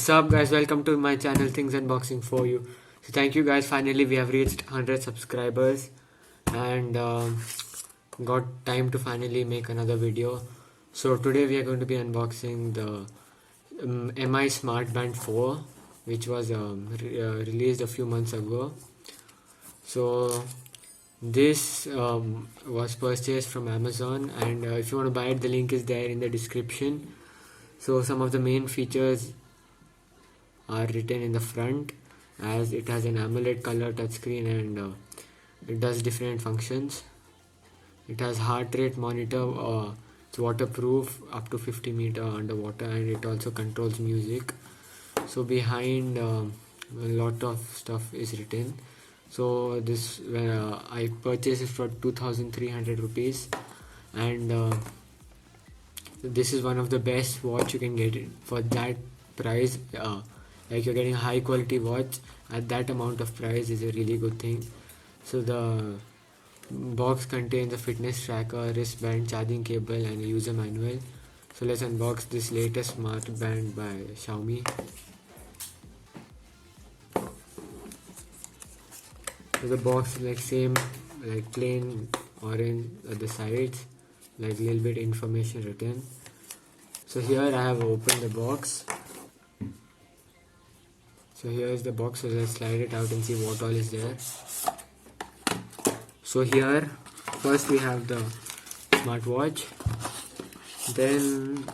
What's up guys, welcome to my channel Things Unboxing for you. So thank you guys, finally we have reached 100 subscribers and got time to finally make another video. So today we are going to be unboxing the MI Smart Band 4, which was released a few months ago. So this was purchased from Amazon, and if you want to buy it, the link is there in the description. So some of the main features are written in the front, as it has an AMOLED color touchscreen and it does different functions. It has heart rate monitor, it's waterproof up to 50 meter underwater, and it also controls music. So behind a lot of stuff is written. So this I purchased it for 2300 rupees, and this is one of the best watch you can get it for that price. Like, you're getting a high quality watch at that amount of price is a really good thing. So the box contains a fitness tracker, wristband, charging cable, and a user manual. So let's unbox this latest smart band by Xiaomi. So the box is like same, like plain orange at the sides, like little bit information written. So here I have opened the box. So here is the box, so let's slide it out and see what all is there. So here first we have the smartwatch, then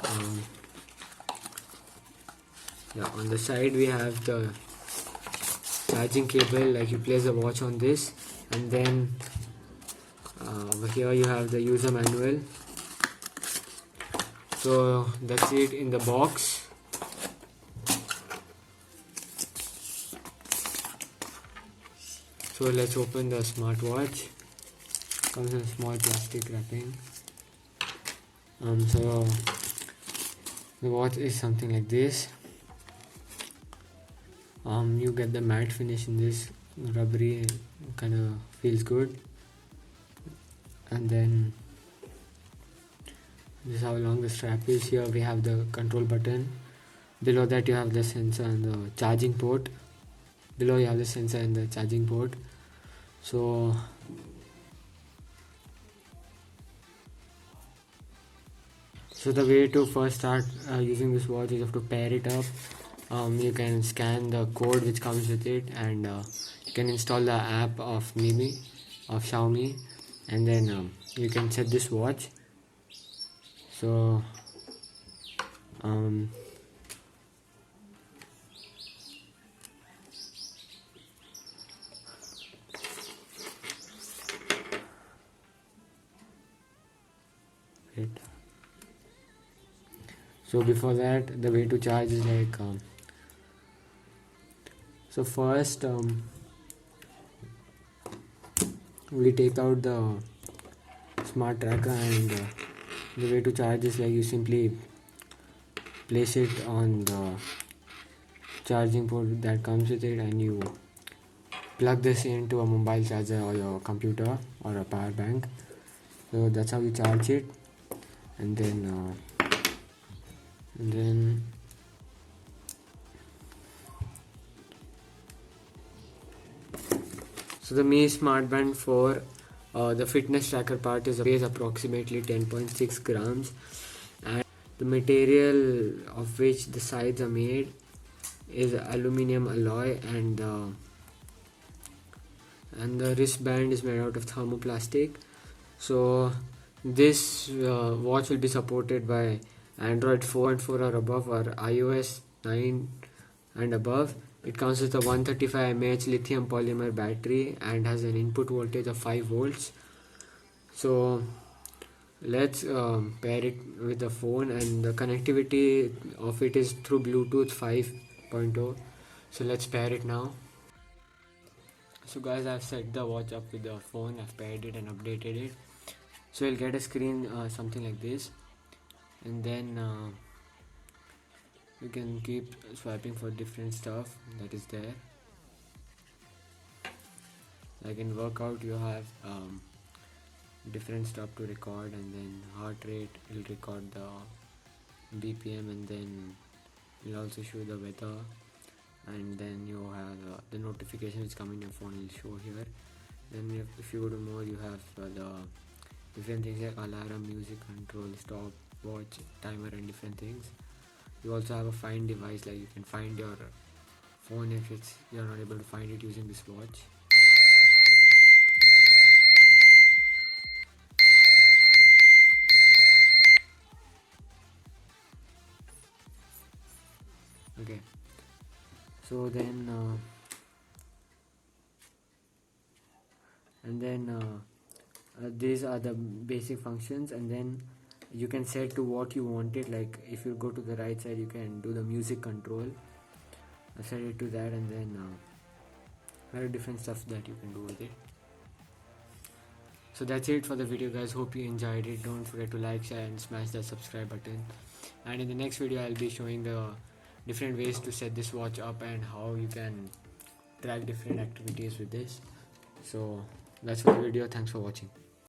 on the side we have the charging cable, like you place the watch on this, and then over here you have the user manual. So that's it in the box. So let's open the smartwatch. Comes in a small plastic wrapping. So the watch is something like this. You get the matte finish in this, rubbery, kind of feels good. And then this is how long the strap is. Here we have the control button. Below that you have the sensor and the charging port. Below you have the sensor and the charging port. So the way to first start using this watch is you have to pair it up. You can scan the code which comes with it, and you can install the app of Xiaomi, and then you can set this watch. So so before that, the way to charge is like so first we take out the smart tracker, and the way to charge is like you simply place it on the charging port that comes with it, and you plug this into a mobile charger or your computer or a power bank. So that's how you charge it. And then so the Mi Smart Band 4, the fitness tracker part weighs approximately 10.6 grams, and the material of which the sides are made is aluminum alloy, and the wristband is made out of thermoplastic. So this watch will be supported by Android 4.4 or above, or iOS 9 and above. It comes with a 135 mAh lithium polymer battery and has an input voltage of 5 volts. So let's pair it with the phone, and the connectivity of it is through Bluetooth 5.0. So let's pair it now. So guys, I've set the watch up with the phone, I've paired it and updated it. So you'll get a screen something like this, and then you can keep swiping for different stuff that is there. Like in workout you have different stuff to record, and then heart rate will record the BPM, and then It'll also show the weather, and then you have the notification which come in your phone will show here. Then if you go to more, you have the different things like alarm, music control, stop, watch, timer, and different things. You also have a find device, like you can find your phone if you're not able to find it using this watch. Okay, so then these are the basic functions, and then you can set to what you want it. Like if you go to the right side, you can do the music control, set it to that, and then very different stuff that you can do with it. So that's it for the video, guys. Hope you enjoyed it. Don't forget to like, share, and smash that subscribe button. And in the next video, I'll be showing the different ways to set this watch up and how you can track different activities with this. So that's for the video. Thanks for watching.